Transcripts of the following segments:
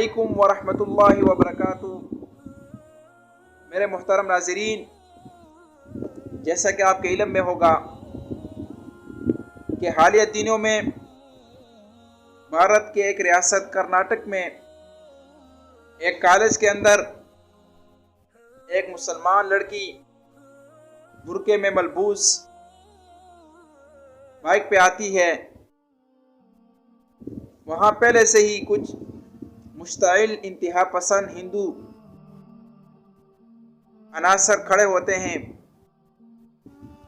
अलैकुम वरहमतुल्लाहि वबरकातुहू। मेरे मोहतरम नाज़रीन, जैसा कि आपके इल्म में होगा कि हालिया दिनों में भारत के एक रियासत कर्नाटक में एक कॉलेज के अंदर एक मुसलमान लड़की बुर्के में मलबूस बाइक पे आती है। वहाँ पहले से ही कुछ मुश्ताइल इंतहा पसंद हिंदू अनासर खड़े होते हैं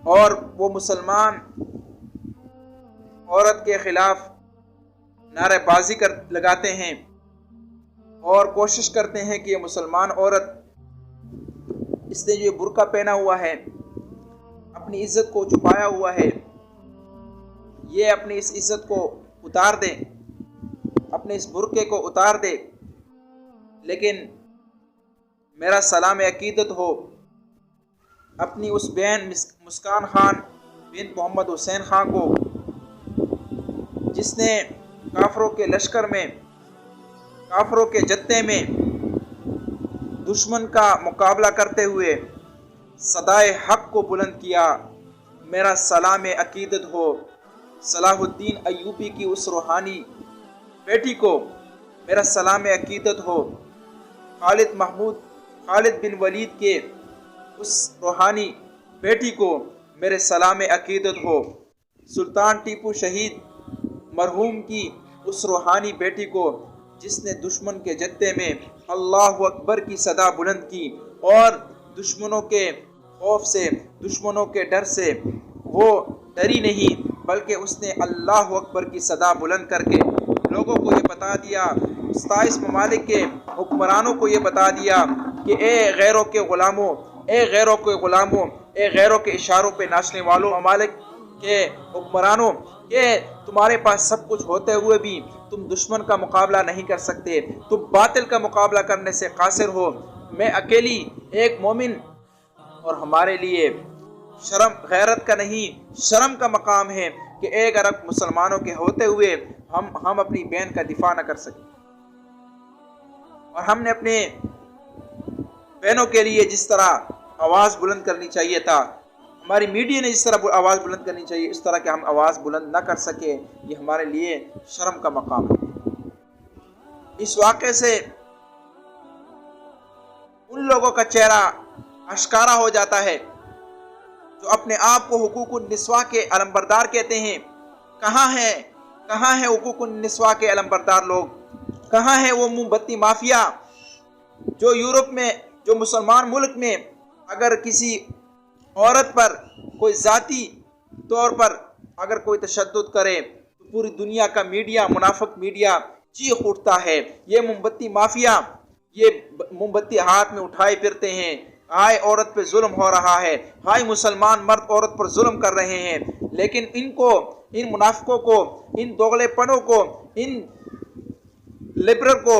और वो मुसलमान औरत के खिलाफ नारेबाजी लगाते हैं और कोशिश करते हैं कि ये मुसलमान औरत, इसने जो बुर्का पहना हुआ है, अपनी इज्जत को छुपाया हुआ है, ये अपनी इस इज्जत को उतार दे, अपने इस बुर्के को उतार दे। लेकिन मेरा सलाम अकीदत हो अपनी उस बहन मुस्कान खान बिन मोहम्मद हुसैन खान को, जिसने काफरों के लश्कर में, काफरों के जत्थे में दुश्मन का मुकाबला करते हुए सदाए हक को बुलंद किया। मेरा सलाम अकीदत हो सलाहुद्दीन अय्यूबी की उस रूहानी बेटी को, मेरा सलाम अकीदत हो खालिद बिन वलीद के उस रूहानी बेटी को, मेरे सलाम अकीदत हो सुल्तान टीपू शहीद मरहूम की उस रूहानी बेटी को, जिसने दुश्मन के जत्थे में अल्लाहु अकबर की सदा बुलंद की और दुश्मनों के खौफ से, दुश्मनों के डर से वो डरी नहीं, बल्कि उसने अल्लाहु अकबर की सदा बुलंद करके लोगों को ये बता दिया, 27 ममालिक के हुक्मरानों को ये बता दिया कि ए गैरों के ग़ुलामों, ए गैरों के ग़ुलामों, ए गैरों के इशारों पे नाचने वालों, ममालिक के हुक्मरानों, ये तुम्हारे पास सब कुछ होते हुए भी तुम दुश्मन का मुकाबला नहीं कर सकते, तुम बातिल का मुकाबला करने से कासिर हो। मैं अकेली एक मोमिन, और हमारे लिए शर्म गैरत का नहीं, शर्म का मकाम है कि एक अरब मुसलमानों के होते हुए हम अपनी बहन का दिफा न कर सकें। और हमने अपने बहनों के लिए जिस तरह आवाज़ बुलंद करनी चाहिए था, हमारी मीडिया ने जिस तरह आवाज़ बुलंद करनी चाहिए, इस तरह के हम आवाज़ बुलंद ना कर सके, ये हमारे लिए शर्म का मकाम है। इस वाक़े से उन लोगों का चेहरा आश्कारा हो जाता है जो अपने आप को हुकूकुन निस्वा के अलमबरदार कहते हैं। कहाँ है हुकूकुन निस्वा के अलमबरदार लोग? कहाँ है वो मोमबत्ती माफिया जो यूरोप में, जो मुसलमान मुल्क में अगर किसी औरत पर कोई ज़ाती तौर पर अगर कोई तशद्दुद करे तो पूरी दुनिया का मीडिया, मुनाफिक मीडिया चीख उठता है। ये मोमबत्ती माफिया, ये मोमबत्ती हाथ में उठाए फिरते हैं, हाय औरत पे जुल्म हो रहा है, हाय मुसलमान मर्द औरत पर जुल्म कर रहे हैं। लेकिन इनको, इन मुनाफिकों को, इन दोगलेपनों को, इन लिबरल को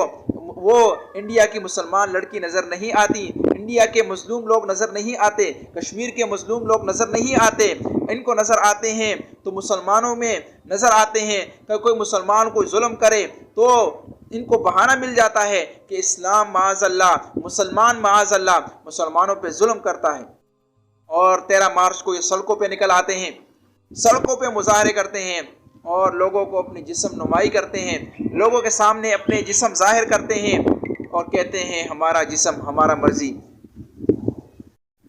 वो इंडिया की मुसलमान लड़की नज़र नहीं आती, इंडिया के मजलूम लोग नज़र नहीं आते, कश्मीर के मजलूम लोग नज़र नहीं आते। इनको नज़र आते हैं तो मुसलमानों में नज़र आते हैं कि कोई मुसलमान कोई जुल्म करे तो इनको बहाना मिल जाता है कि इस्लाम माअज़ल्लाह, मुसलमान माअज़ल्लाह मुसलमानों पे जुल्म करता है। और 13 मार्च को ये सड़कों पे निकल आते हैं, सड़कों पे मुजाहरे करते हैं और लोगों को अपनी जिस्म नुमाई करते हैं, लोगों के सामने अपने जिस्म जाहिर करते हैं और कहते हैं हमारा जिस्म हमारा मर्जी।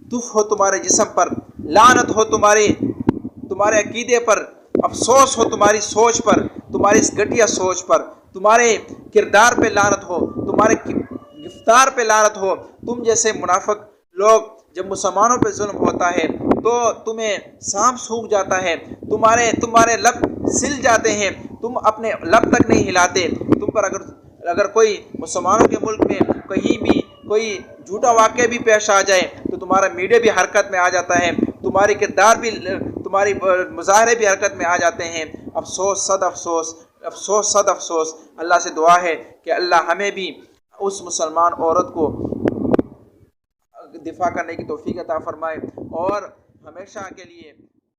तुफ हो तुम्हारे जिस्म पर, लानत हो तुम्हारे अकीदे पर, अफसोस हो तुम्हारी सोच पर, तुम्हारी इस घटिया सोच पर, तुम्हारे किरदार पे लानत हो, तुम्हारे गिरफ्तार पे लानत हो। तुम जैसे मुनाफिक लोग, जब मुसलमानों पे जुल्म होता है तो तुम्हें सांप सूख जाता है, तुम्हारे लब सिल जाते हैं, तुम अपने लब तक नहीं हिलाते। तुम पर अगर कोई मुसलमानों के मुल्क में कहीं भी कोई झूठा वाक़या भी पेश आ जाए तो तुम्हारा मीडिया भी हरकत में आ जाता है, तुम्हारी किरदार भी, तुम्हारी मुजाहरे भी हरकत में आ जाते हैं। अफसोस सद अफसोस, अफसोस सद अफसोस। अल्लाह से दुआ है कि अल्लाह हमें भी उस मुसलमान औरत को दिफा करने की तौफीक अता फरमाए और हमेशा के लिए